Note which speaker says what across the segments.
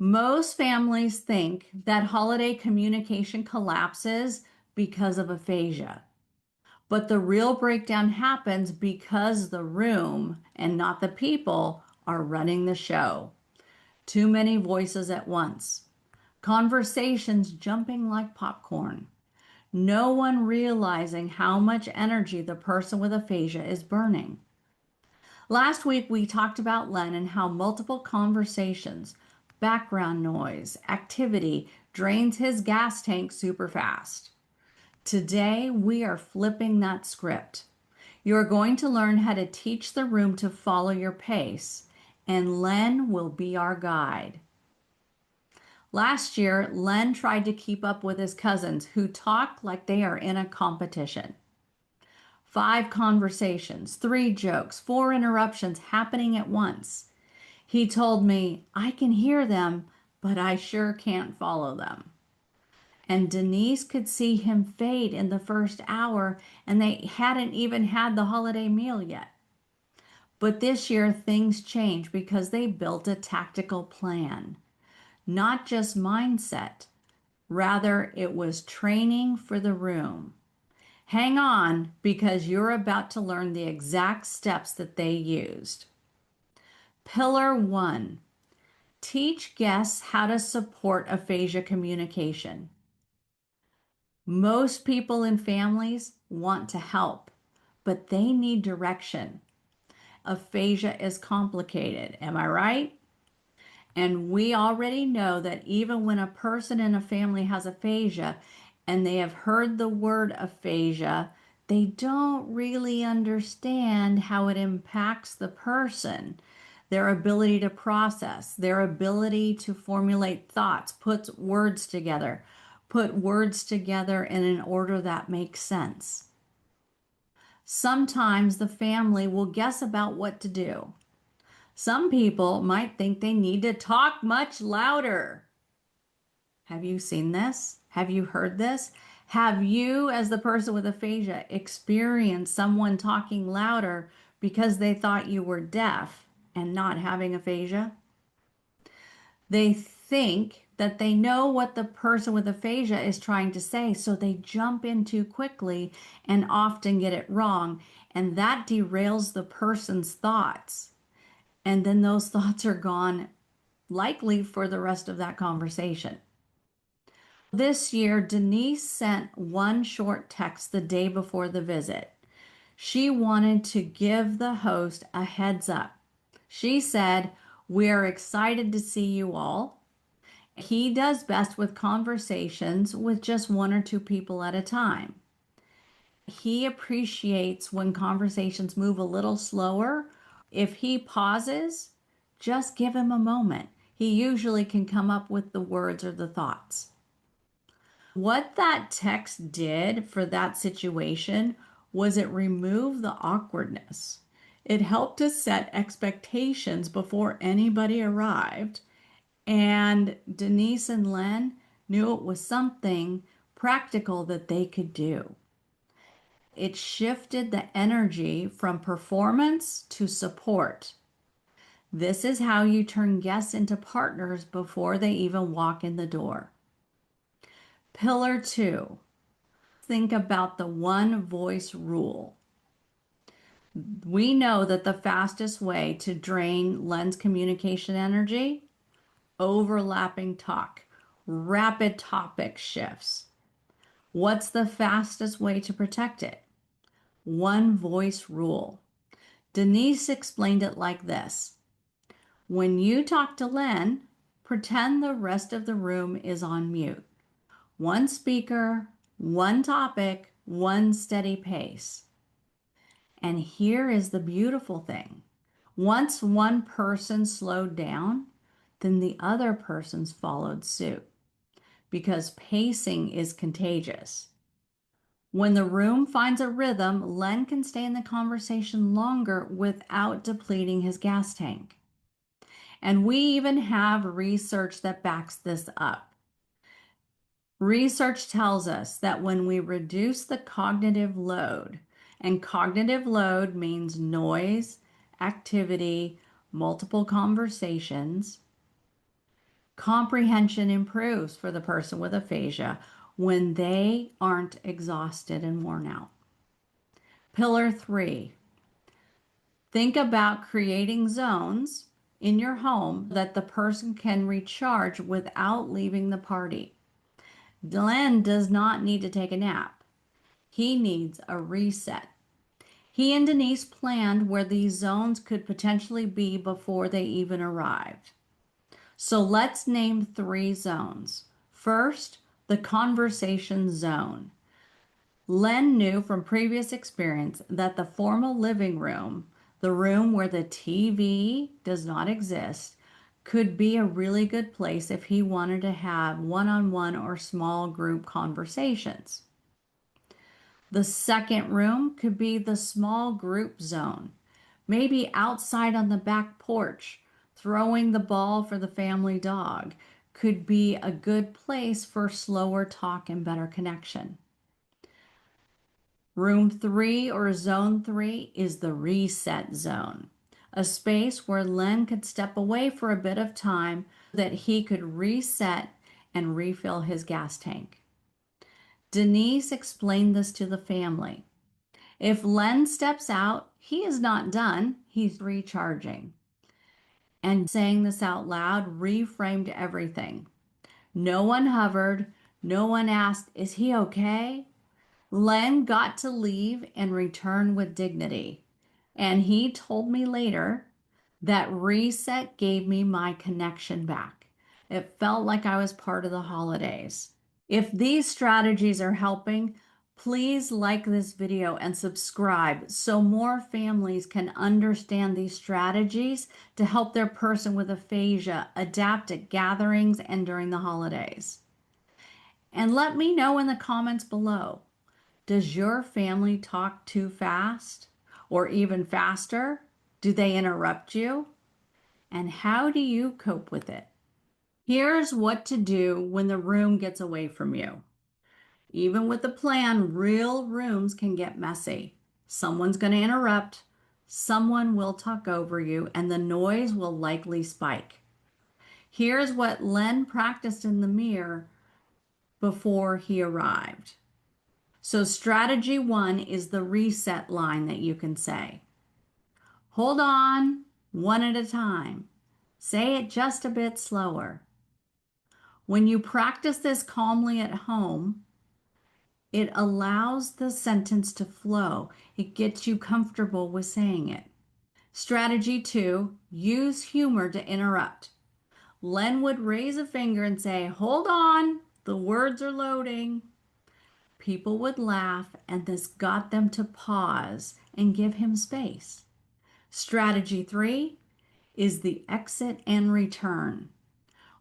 Speaker 1: Most families think that holiday communication collapses because of aphasia, but the real breakdown happens because the room and not the people are running the show. Too many voices at once, conversations jumping like popcorn, no one realizing how much energy the person with aphasia is burning. Last week, we talked about Len and how multiple conversations, background noise, activity drains his gas tank super fast. Today, we are flipping that script. You're going to learn how to teach the room to follow your pace, and Len will be our guide. Last year, Len tried to keep up with his cousins who talk like they are in a competition. 5 conversations, 3 jokes, 4 interruptions happening at once. He told me, I can hear them, but I sure can't follow them. And Denise could see him fade in the first hour, and they hadn't even had the holiday meal yet. But this year, things changed because they built a tactical plan, not just mindset. Rather, it was training for the room. Hang on, because you're about to learn the exact steps that they used. Pillar 1, teach guests how to support aphasia communication. Most people in families want to help, but they need direction. Aphasia is complicated, am I right? And we already know that even when a person in a family has aphasia and they have heard the word aphasia, they don't really understand how it impacts the person, their ability to process, their ability to formulate thoughts, put words together in an order that makes sense. Sometimes the family will guess about what to do. Some people might think they need to talk much louder. Have you seen this? Have you heard this? Have you, as the person with aphasia, experienced someone talking louder because they thought you were deaf and not having aphasia? They think that they know what the person with aphasia is trying to say, so they jump in too quickly and often get it wrong, and that derails the person's thoughts. And then those thoughts are gone, likely for the rest of that conversation. This year, Denise sent one short text the day before the visit. She wanted to give the host a heads up. She said, "We're excited to see you all. He does best with conversations with just 1 or 2 people at a time. He appreciates when conversations move a little slower. If he pauses, just give him a moment. He usually can come up with the words or the thoughts." What that text did for that situation was it removed the awkwardness. It helped to set expectations before anybody arrived. And Denise and Len knew it was something practical that they could do. It shifted the energy from performance to support. This is how you turn guests into partners before they even walk in the door. Pillar 2, think about the one voice rule. We know that the fastest way to drain Len's communication energy, overlapping talk, rapid topic shifts. What's the fastest way to protect it? One voice rule. Denise explained it like this. When you talk to Len, pretend the rest of the room is on mute. One speaker, one topic, one steady pace. And here is the beautiful thing. Once one person slowed down, then the other persons followed suit because pacing is contagious. When the room finds a rhythm, Len can stay in the conversation longer without depleting his gas tank. And we even have research that backs this up. Research tells us that when we reduce the cognitive load, and cognitive load means noise, activity, multiple conversations, Comprehension improves for the person with aphasia when they aren't exhausted and worn out. Pillar 3, think about creating zones in your home that the person can recharge without leaving the party. Glenn does not need to take a nap. He needs a reset. He and Denise planned where these zones could potentially be before they even arrived. So let's name 3 zones. First, the conversation zone. Len knew from previous experience that the formal living room, the room where the TV does not exist, could be a really good place if he wanted to have one-on-one or small group conversations. The second room could be the small group zone, maybe outside on the back porch, throwing the ball for the family dog could be a good place for slower talk and better connection. Room 3 or zone 3 is the reset zone, a space where Len could step away for a bit of time that he could reset and refill his gas tank. Denise explained this to the family. If Len steps out, he is not done, he's recharging. And saying this out loud reframed everything. No one hovered, no one asked, "Is he okay?" Len got to leave and return with dignity. And he told me later that reset gave me my connection back. It felt like I was part of the holidays. If these strategies are helping, please like this video and subscribe so more families can understand these strategies to help their person with aphasia adapt at gatherings and during the holidays. And let me know in the comments below, does your family talk too fast or even faster? Do they interrupt you? And how do you cope with it? Here's what to do when the room gets away from you. Even with the plan, real rooms can get messy. Someone's going to interrupt, someone will talk over you, and the noise will likely spike. Here's what Len practiced in the mirror before he arrived. So strategy 1 is the reset line that you can say. Hold on, one at a time. Say it just a bit slower. When you practice this calmly at home, it allows the sentence to flow. It gets you comfortable with saying it. Strategy 2, use humor to interrupt. Len would raise a finger and say, "Hold on, the words are loading." People would laugh, and this got them to pause and give him space. Strategy 3 is the exit and return.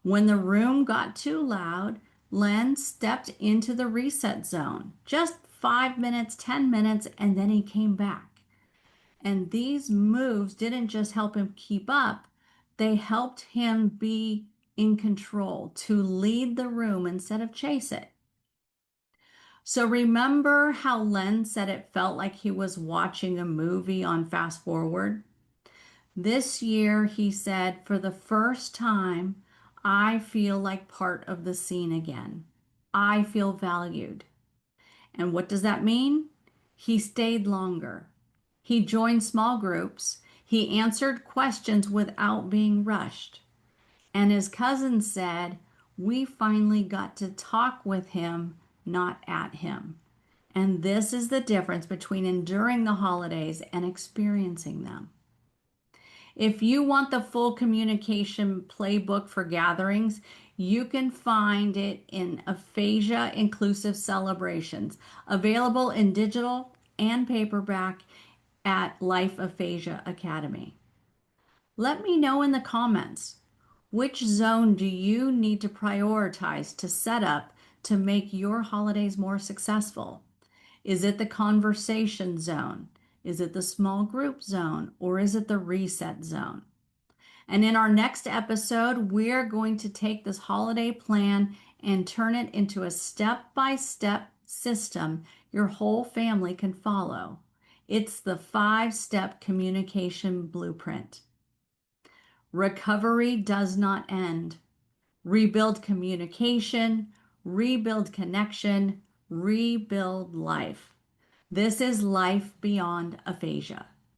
Speaker 1: When the room got too loud, Len stepped into the reset zone. Just 5 minutes, 10 minutes, and then he came back. And these moves didn't just help him keep up, they helped him be in control, to lead the room instead of chase it. So remember how Len said it felt like he was watching a movie on fast forward? This year, he said, for the first time, I feel like part of the scene again. I feel valued. And what does that mean? He stayed longer. He joined small groups. He answered questions without being rushed. And his cousin said, we finally got to talk with him, not at him. And this is the difference between enduring the holidays and experiencing them. If you want the full communication playbook for gatherings, you can find it in Aphasia Inclusive Celebrations, available in digital and paperback at Life Aphasia Academy. Let me know in the comments, which zone do you need to prioritize to set up to make your holidays more successful? Is it the conversation zone? Is it the small group zone? Or is it the reset zone? And in our next episode, we're going to take this holiday plan and turn it into a step-by-step system your whole family can follow. It's the 5-step communication blueprint. Recovery does not end. rebuild communication, rebuild connection, rebuild life. This is life beyond aphasia.